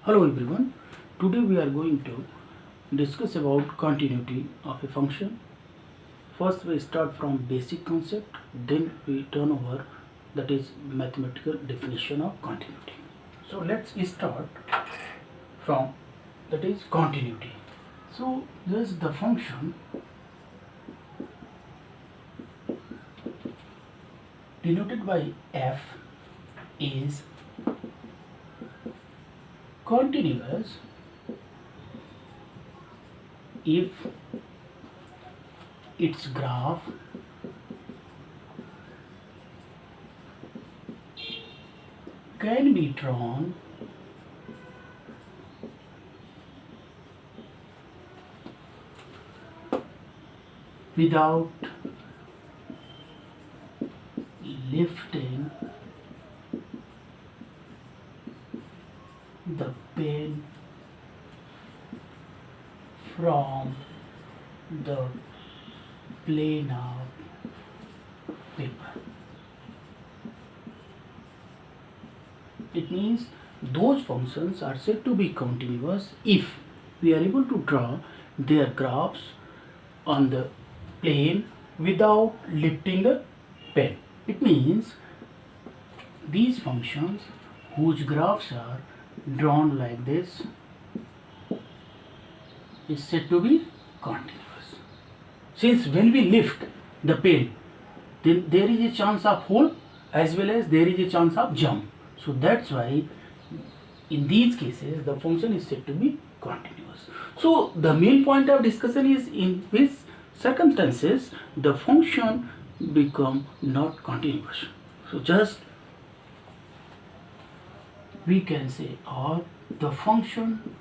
Hello everyone. Today we are going to discuss about continuity of a function. First we start from basic concept, then we turn over that is mathematical definition of continuity. So let's start from that is continuity. So this the function denoted by f is continuous if its graph can be drawn without lifting the pen from the plane of paper. It means those functions are said to be continuous if we are able to draw their graphs on the plane without lifting the pen. It means these functions whose graphs are drawn like this is said to be continuous. Since when we lift the pen, then there is a chance of hole as well as there is a chance of jump. So that's why in these cases the function is said to be continuous. So the main point of discussion is in which circumstances the function become not continuous. So just we can say or the function,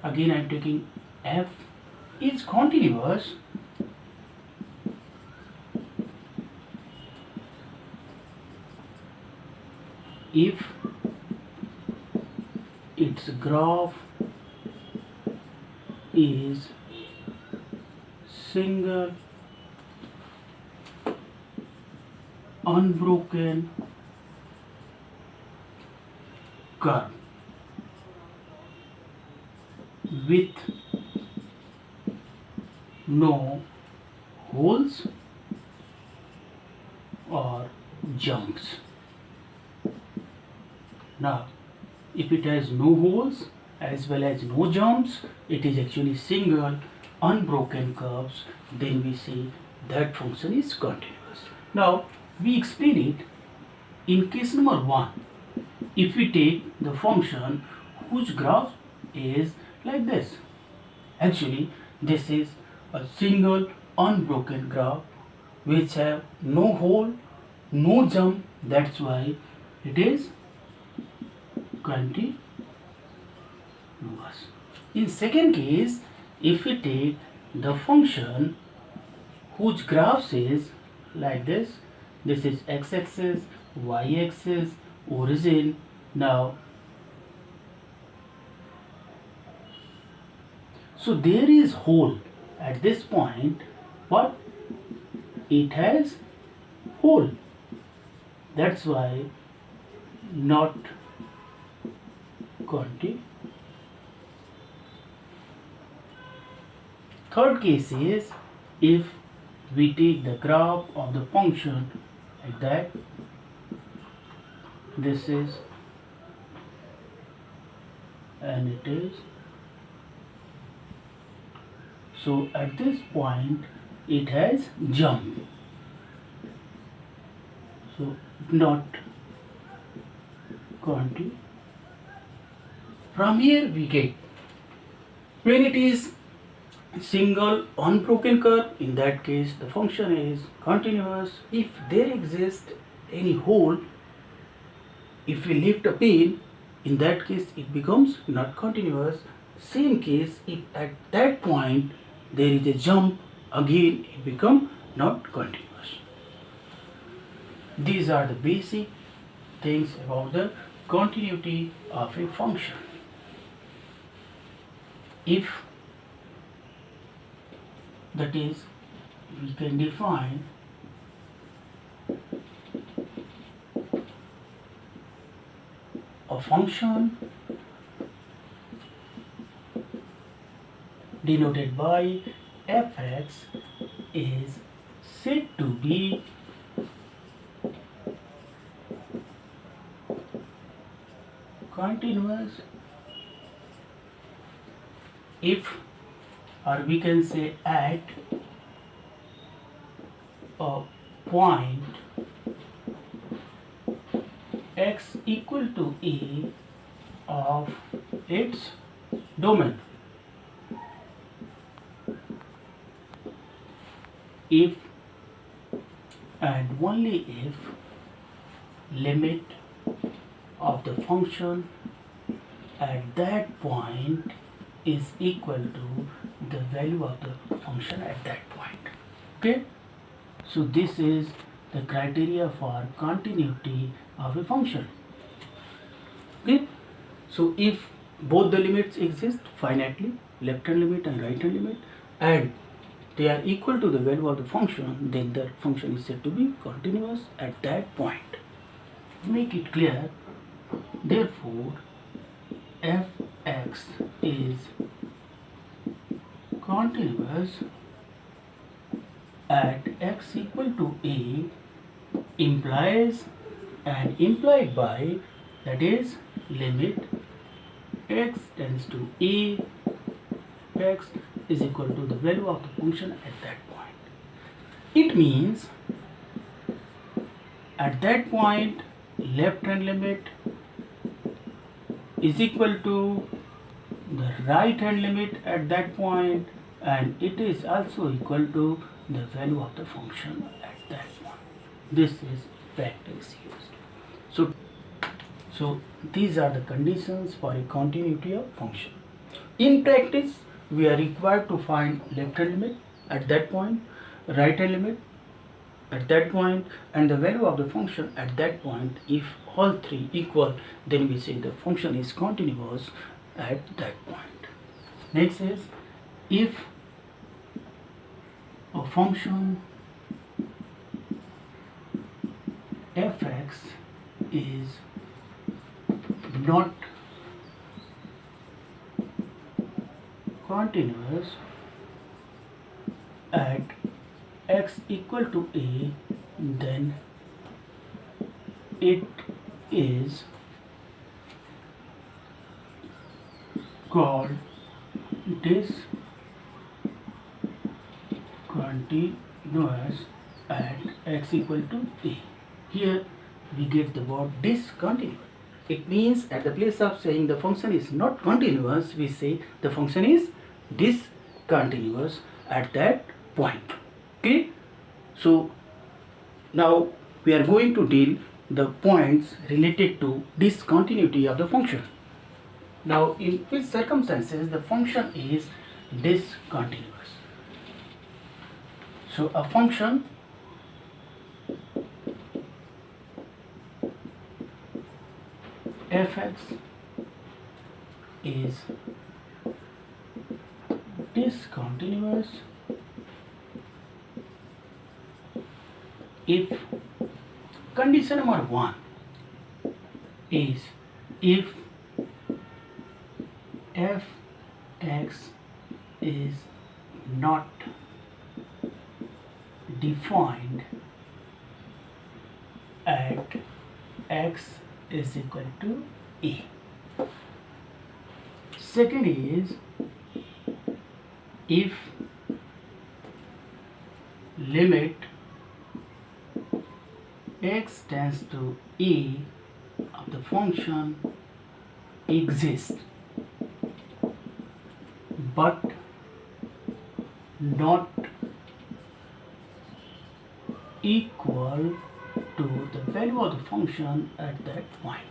again I am taking f, is continuous if its graph is single unbroken curve with no holes or jumps. Now, if it has no holes as well as no jumps, it is actually single unbroken curves, then we say that function is continuous. Now, we explain it in case number 1. If we take the function whose graph is like this, actually this is a single unbroken graph which have no hole, no jump, that's why it is continuous. In second case, if we take the function whose graph is like this is x-axis, y-axis, origin. Now, so there is hole at this point, but it has hole. That's why not continuous. Third case is if we take the graph of the function like that, this is, and it is, so at this point it has jump, so not continuous. From here we get when it is single unbroken curve, in that case the function is continuous. If there exists any hole, if we lift a pen, in that case it becomes not continuous. Same case, if at that point there is a jump, again it becomes not continuous. These are the basic things about the continuity of a function. If that is, we can define a function denoted by fx is said to be continuous if, or we can say at a point x equal to a of its domain. If and only if limit of the function at that point is equal to the value of the function at that point. Okay, so this is the criteria for continuity of a function. Okay, so if both the limits exist finitely, left hand limit and right hand limit, and they are equal to the value of the function, then the function is said to be continuous at that point. Make it clear. Therefore, fx is continuous at x equal to a implies and implied by, that is, limit x tends to a, x is equal to the value of the function at that point. It means at that point left hand limit is equal to the right hand limit at that point, and it is also equal to the value of the function at that point. This is practice used. So these are the conditions for a continuity of function. In practice, we are required to find left hand limit at that point, right hand limit at that point, and the value of the function at that point. If all three equal, then we say the function is continuous at that point. Next is, if a function fx is not continuous at x equal to a, then it is called discontinuous at x equal to a. Here we get the word discontinuous. It means at the place of saying the function is not continuous, we say the function is discontinuous at that point. Okay, so now we are going to deal the points related to discontinuity of the function. Now, in which circumstances the function is discontinuous? So a function fx is discontinuous if condition number 1 is if fx is not defined at x is equal to a. Second is if limit x tends to a of the function exists but not equal to the value of the function at that point.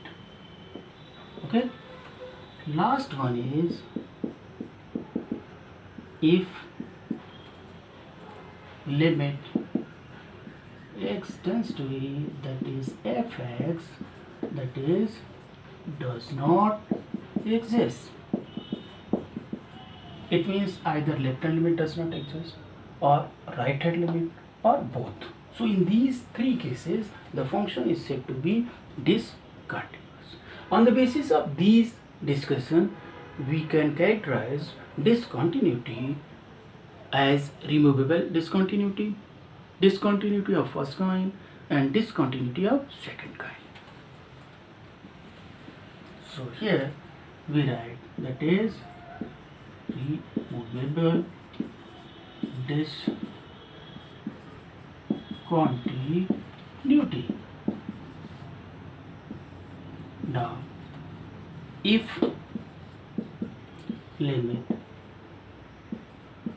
Okay, last one is if limit x tends to a, that is fx, that is does not exist. It means either left hand limit does not exist or right hand limit or both. So in these three cases the function is said to be discontinuous. On the basis of these discussion, we can characterize discontinuity as removable discontinuity, discontinuity of first kind, and discontinuity of second kind. So here we write that is removable discontinuity. Now, if limit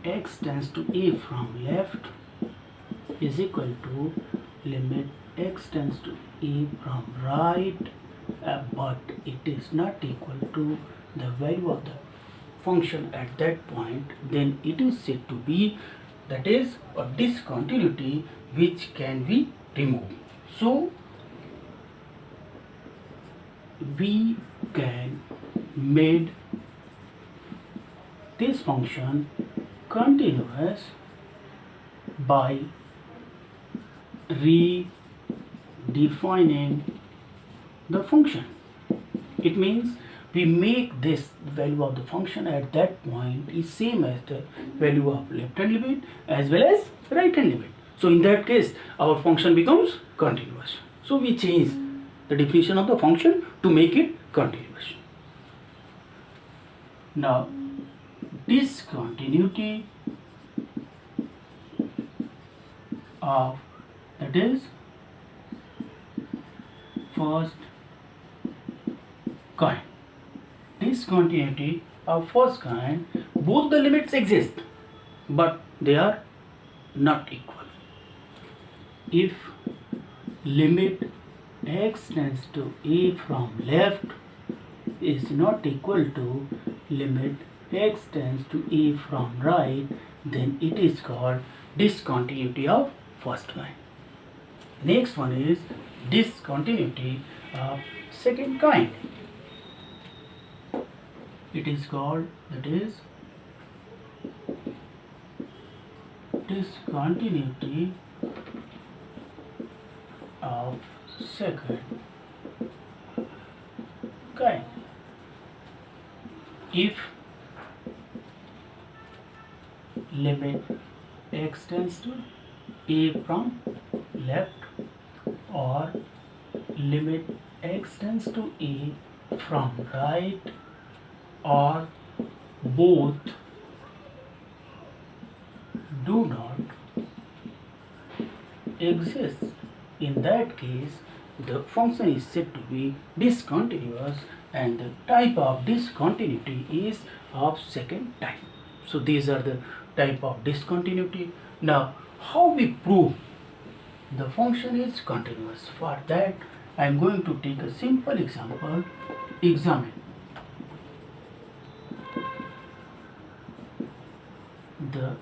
x tends to a from left is equal to limit x tends to a from right, but it is not equal to the value of the function at that point, then it is said to be, that is, a discontinuity which can be removed. So we can make this function continuous by redefining the function. It means we make this value of the function at that point is same as the value of left hand limit as well as right hand limit. So in that case our function becomes continuous. So we change the definition of the function to make it continuous. Now discontinuity of, that is, first kind. Discontinuity of first kind, both the limits exist but they are not equal. If limit x tends to a from left is not equal to limit x tends to a from right, then it is called discontinuity of first kind. Next one is discontinuity of second kind. It is called, that is, discontinuity of second kind. If limit x tends to a from left or limit x tends to a from right, or both do not exist, in that case the function is said to be discontinuous and the type of discontinuity is of second type. So these are the type of discontinuity. Now how we prove the function is continuous? For that I am going to take a simple example. Examine the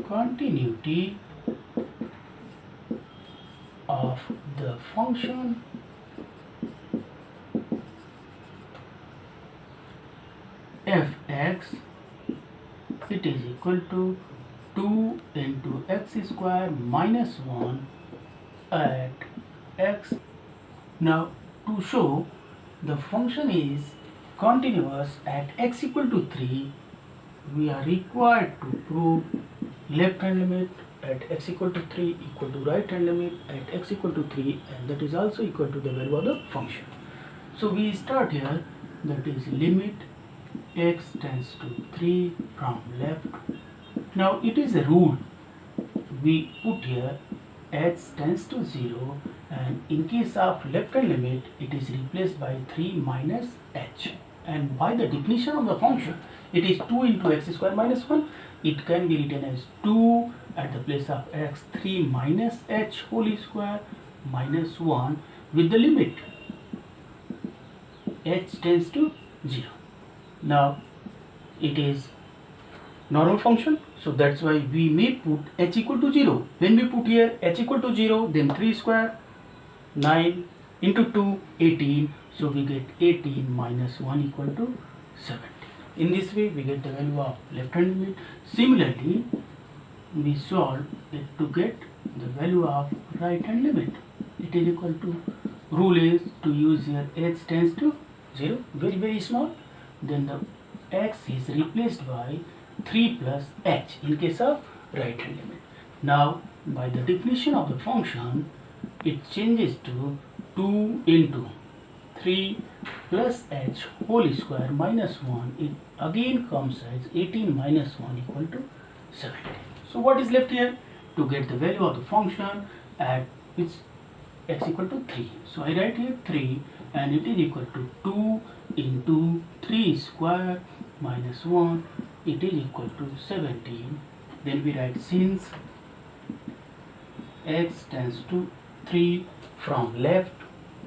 continuity of the function fx, it is equal to 2 into x square minus 1 at x. Now to show the function is continuous at x equal to 3, we are required to prove left hand limit at x equal to 3 equal to right hand limit at x equal to 3, and that is also equal to the value of the function. So we start here, that is limit x tends to 3 from left. Now it is a rule, we put here h tends to 0, and in case of left hand limit it is replaced by 3 minus h, and by the definition of the function it is 2 into x square minus 1. It can be written as 2 at the place of x, 3 minus h whole square minus 1 with the limit h tends to 0. Now it is normal function, so that's why we may put h equal to 0. When we put here h equal to 0, then 3 square 9 into 2 18, so we get 18 minus 1 equal to 17. In this way we get the value of left hand limit. Similarly we solve it to get the value of right hand limit. It is equal to rule is to use here h tends to 0, very small. Then the x is replaced by 3 plus h in case of right hand limit. Now by the definition of the function, it changes to 2 into 3 plus h whole square minus 1. It again comes as 18 minus 1 equal to 17. So what is left here? To get the value of the function at which x equal to 3. So I write here 3 and it is equal to 2 into 3 square minus 1. It is equal to 17. Then we write since x tends to 3 from left,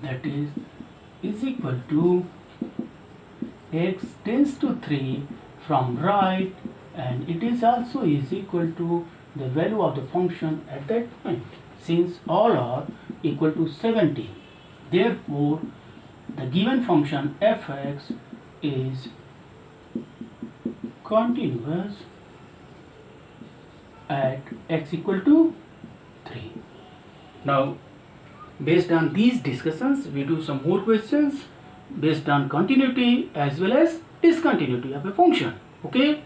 that is equal to x tends to 3 from right, and it is also is equal to the value of the function at that point, since all are equal to 17. Therefore the given function fx is continuous at x equal to 3. Now based on these discussions, we do some more questions based on continuity as well as discontinuity of a function. Okay.